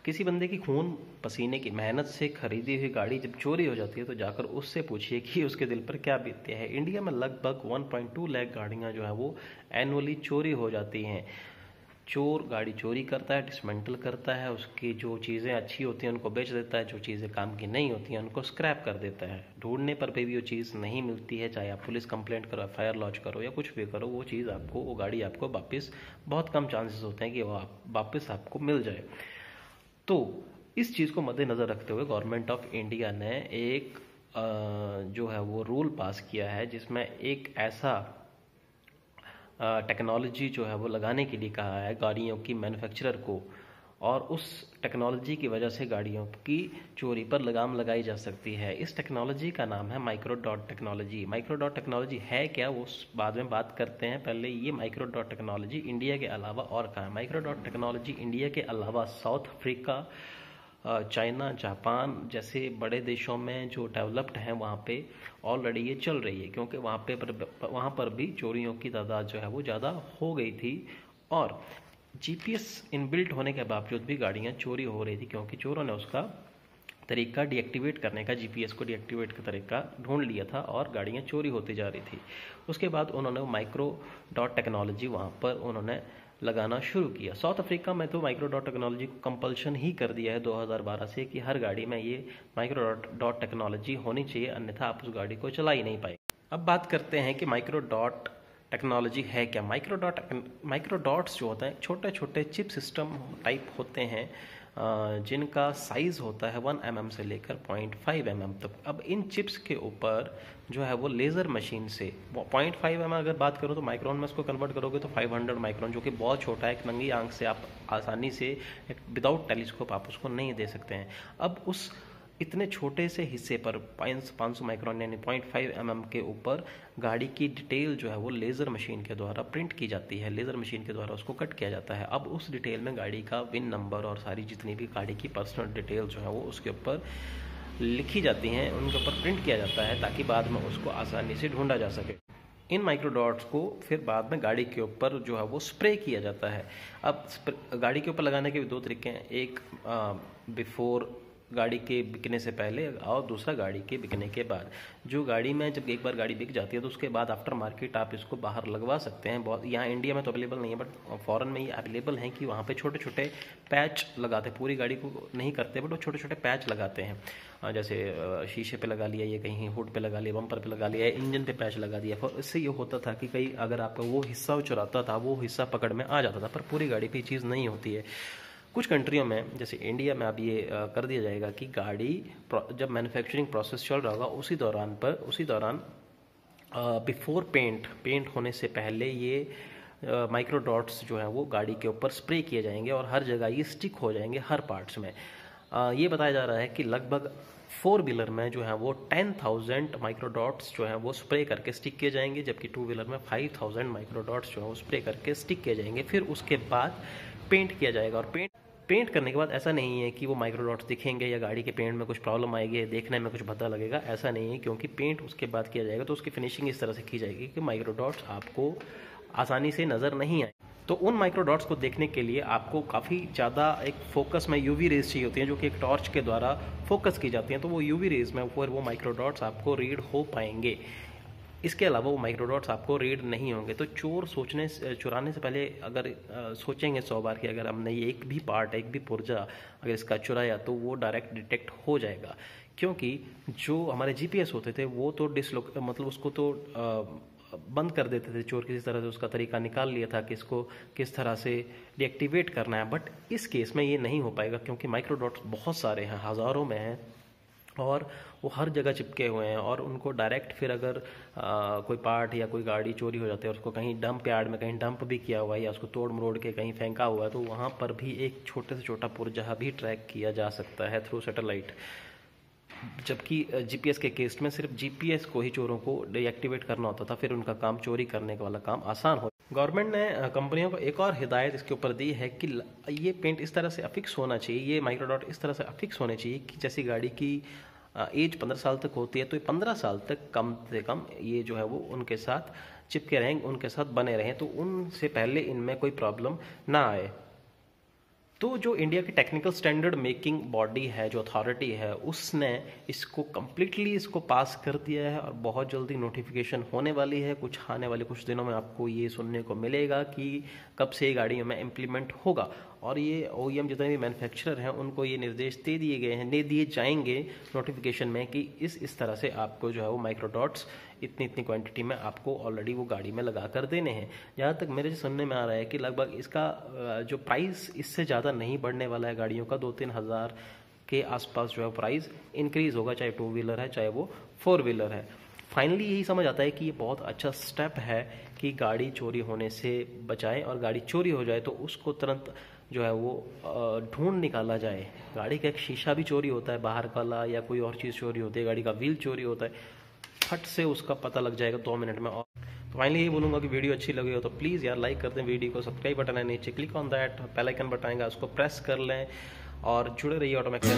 किसी बंदे की खून पसीने की मेहनत से खरीदी हुई गाड़ी जब चोरी हो जाती है तो जाकर उससे पूछिए कि उसके दिल पर क्या बीतती है। इंडिया में लगभग 1.2 लाख गाड़ियां जो है वो एनुअली चोरी हो जाती हैं। चोर गाड़ी चोरी करता है, डिसमेंटल करता है, उसकी जो चीज़ें अच्छी होती हैं उनको बेच देता है, जो चीज़ें काम की नहीं होती हैं उनको स्क्रैप कर देता है। ढूंढने पर भी वो चीज़ नहीं मिलती है, चाहे आप पुलिस कंप्लेंट करो, एफआईआर लॉन्च करो या कुछ भी करो, वो चीज़ आपको, वो गाड़ी आपको वापस, बहुत कम चांसेस होते हैं कि वो वापस आपको मिल जाए। तो इस चीज़ को मद्देनज़र रखते हुए गवर्नमेंट ऑफ इंडिया ने एक जो है वो रूल पास किया है, जिसमें एक ऐसा टेक्नोलॉजी जो है वो लगाने के लिए कहा है गाड़ियों की मैन्युफैक्चरर को, और उस टेक्नोलॉजी की वजह से गाड़ियों की चोरी पर लगाम लगाई जा सकती है। इस टेक्नोलॉजी का नाम है micro dot technology. Micro dot technology है क्या, वो बाद में बात करते हैं। पहले ये माइक्रो डॉट टेक्नोलॉजी इंडिया के अलावा और कहाँ है? माइक्रो डॉट टेक्नोलॉजी इंडिया के अलावा साउथ अफ्रीका, चाइना, जापान जैसे बड़े देशों में जो डेवलप्ड हैं वहाँ पे ऑलरेडी ये चल रही है, क्योंकि वहाँ पर भी चोरियों की तादाद जो है वो ज़्यादा हो गई थी, और जीपीएस इनबिल्ट होने के बावजूद भी गाड़ियाँ चोरी हो रही थी, क्योंकि चोरों ने उसका तरीका डीएक्टिवेट करने का, जीपीएस को डीएक्टिवेट का तरीका ढूंढ लिया था और गाड़ियाँ चोरी होती जा रही थी। उसके बाद उन्होंने माइक्रो डॉट टेक्नोलॉजी वहाँ पर उन्होंने लगाना शुरू किया। साउथ अफ्रीका में तो माइक्रो डॉट टेक्नोलॉजी को कंपल्शन ही कर दिया है 2012 से कि हर गाड़ी में ये माइक्रो डॉट टेक्नोलॉजी होनी चाहिए, अन्यथा आप उस गाड़ी को चला ही नहीं पाएंगे। अब बात करते हैं कि माइक्रो डॉट टेक्नोलॉजी है क्या। माइक्रो डॉट्स जो होते हैं छोटे छोटे चिप सिस्टम टाइप होते हैं, जिनका साइज़ होता है 1 mm से लेकर 0.5 mm तक। अब इन चिप्स के ऊपर जो है वो लेज़र मशीन से 0.5 mm अगर बात करो तो माइक्रोन में इसको कन्वर्ट करोगे तो 500 माइक्रोन, जो कि बहुत छोटा है, एक नंगी आंख से आप आसानी से विदाउट टेलीस्कोप आप उसको नहीं दे सकते हैं। अब उस इतने छोटे से हिस्से पर 500 माइक्रोन यानी 0.5 mm के ऊपर गाड़ी की डिटेल जो है वो लेज़र मशीन के द्वारा प्रिंट की जाती है, लेज़र मशीन के द्वारा उसको कट किया जाता है। अब उस डिटेल में गाड़ी का विन नंबर और सारी जितनी भी गाड़ी की पर्सनल डिटेल जो है वो उसके ऊपर लिखी जाती हैं, उनके ऊपर प्रिंट किया जाता है, ताकि बाद में उसको आसानी से ढूंढा जा सके। इन माइक्रो डॉट्स को फिर बाद में गाड़ी के ऊपर जो है वो स्प्रे किया जाता है। अब गाड़ी के ऊपर लगाने के भी दो तरीके हैं, एक बिफोर गाड़ी के बिकने से पहले और दूसरा गाड़ी के बिकने के बाद। जो गाड़ी में जब एक बार गाड़ी बिक जाती है तो उसके बाद आफ्टर मार्केट आप इसको बाहर लगवा सकते हैं। बहुत यहाँ इंडिया में तो अवेलेबल नहीं है, बट फॉरेन में ये अवेलेबल हैं कि वहाँ पे छोटे छोटे पैच लगाते हैं, पूरी गाड़ी को नहीं करते बट वो छोटे छोटे पैच लगाते हैं। जैसे शीशे पे लगा लिया, ये कहीं हुड पे लगा लिया, बम्पर पे लगा लिया, इंजन पे पैच लगा दिया। इससे ये होता था कि कहीं अगर आपका वो हिस्सा चुराता था वो हिस्सा पकड़ में आ जाता था, पर पूरी गाड़ी पे ये चीज़ नहीं होती है। कुछ कंट्रियों में जैसे इंडिया में अब ये कर दिया जाएगा कि गाड़ी जब मैन्युफैक्चरिंग प्रोसेस चल रहा होगा उसी दौरान बिफोर पेंट होने से पहले ये माइक्रो डॉट्स जो है वो गाड़ी के ऊपर स्प्रे किए जाएंगे और हर जगह ये स्टिक हो जाएंगे, हर पार्ट्स में। ये बताया जा रहा है कि लगभग 4 व्हीलर में जो है वो 10,000 माइक्रो डॉट्स जो है वो स्प्रे करके स्टिक किए जाएंगे, जबकि 2 व्हीलर में 5,000 माइक्रो डॉट्स जो है वो स्प्रे करके स्टिक किए जाएंगे। फिर उसके बाद पेंट किया जाएगा, और पेंट करने के बाद ऐसा नहीं है कि वो माइक्रो डॉट्स दिखेंगे या गाड़ी के पेंट में कुछ प्रॉब्लम आएगी, देखने में कुछ भद्दा लगेगा, ऐसा नहीं है। क्योंकि पेंट उसके बाद किया जाएगा तो उसकी फिनिशिंग इस तरह से की जाएगी कि माइक्रो डॉट्स आपको आसानी से नज़र नहीं आए। तो उन माइक्रो डॉट्स को देखने के लिए आपको काफ़ी ज़्यादा एक फोकस में यूवी रेज चाहिए होती हैं, जो कि एक टॉर्च के द्वारा फोकस की जाती हैं। तो वो यूवी रेज में फिर वो माइक्रो डॉट्स आपको रीड हो पाएंगे। इसके अलावा वो माइक्रो डॉट्स आपको रीड नहीं होंगे। तो चोर चुराने से पहले अगर सोचेंगे 100 बार कि अगर हमने ये एक भी पार्ट, एक भी पुर्जा अगर इसका चुराया तो वो डायरेक्ट डिटेक्ट हो जाएगा। क्योंकि जो हमारे जीपीएस होते थे वो तो मतलब उसको तो बंद कर देते थे, चोर किसी तरह से उसका तरीका निकाल लिया था कि इसको किस तरह से डीएक्टिवेट करना है। बट इस केस में ये नहीं हो पाएगा, क्योंकि माइक्रो डॉट्स बहुत सारे हैं, हज़ारों में हैं, और वो हर जगह चिपके हुए हैं। और उनको डायरेक्ट फिर अगर कोई पार्ट या कोई गाड़ी चोरी हो जाती है और उसको कहीं डंप यार्ड में कहीं डंप भी किया हुआ है या उसको तोड़ मरोड़ के कहीं फेंका हुआ है, तो वहाँ पर भी एक छोटे से छोटा पुर्जा भी ट्रैक किया जा सकता है थ्रू सैटेलाइट। जबकि जीपीएस के केस में सिर्फ जीपीएस को ही चोरों को डीएक्टिवेट करना होता था, फिर उनका काम चोरी करने वाला काम आसान हो। गवर्नमेंट ने कंपनियों को एक और हिदायत इसके ऊपर दी है कि ये पेंट इस तरह से अफिक्स होना चाहिए, ये माइक्रो डॉट इस तरह से अफिक्स होने चाहिए कि जैसी गाड़ी की एज 15 साल तक होती है तो ये 15 साल तक कम से कम ये जो है वो उनके साथ चिपके रहें, उनके साथ बने रहें, तो उनसे पहले इनमें कोई प्रॉब्लम ना आए। तो जो इंडिया की टेक्निकल स्टैंडर्ड मेकिंग बॉडी है, जो अथॉरिटी है, उसने इसको कम्प्लीटली इसको पास कर दिया है और बहुत जल्दी नोटिफिकेशन होने वाली है। कुछ आने वाले कुछ दिनों में आपको ये सुनने को मिलेगा कि कब से ये गाड़ियों में इम्प्लीमेंट होगा। और ये OEM जितने भी मैन्युफैक्चरर हैं उनको ये निर्देश दे दिए गए हैं, दे दिए जाएंगे नोटिफिकेशन में कि इस तरह से आपको जो है वो माइक्रोडॉट्स इतनी क्वांटिटी में आपको ऑलरेडी वो गाड़ी में लगा कर देने हैं। जहाँ तक मेरे सुनने में आ रहा है कि लगभग इसका जो प्राइस इससे ज़्यादा नहीं बढ़ने वाला है गाड़ियों का, 2-3 हज़ार के आसपास जो है प्राइस इंक्रीज़ होगा, चाहे 2 व्हीलर है चाहे वो 4 व्हीलर है। फाइनली यही समझ आता है कि ये बहुत अच्छा स्टेप है कि गाड़ी चोरी होने से बचाए, और गाड़ी चोरी हो जाए तो उसको तुरंत जो है वो ढूंढ निकाला जाए। गाड़ी का एक शीशा भी चोरी होता है बाहर वाला, या कोई और चीज़ चोरी होती है, गाड़ी का व्हील चोरी होता है, फट से उसका पता लग जाएगा 2 मिनट में। और तो फाइनली यही बोलूँगा कि वीडियो अच्छी लगी हो तो प्लीज़ यार लाइक कर दें वीडियो को, सब्सक्राइब बटन है नीचे, click on that, bell icon button आएगा उसको प्रेस कर लें और जुड़े रहिए ऑटोमेटिक।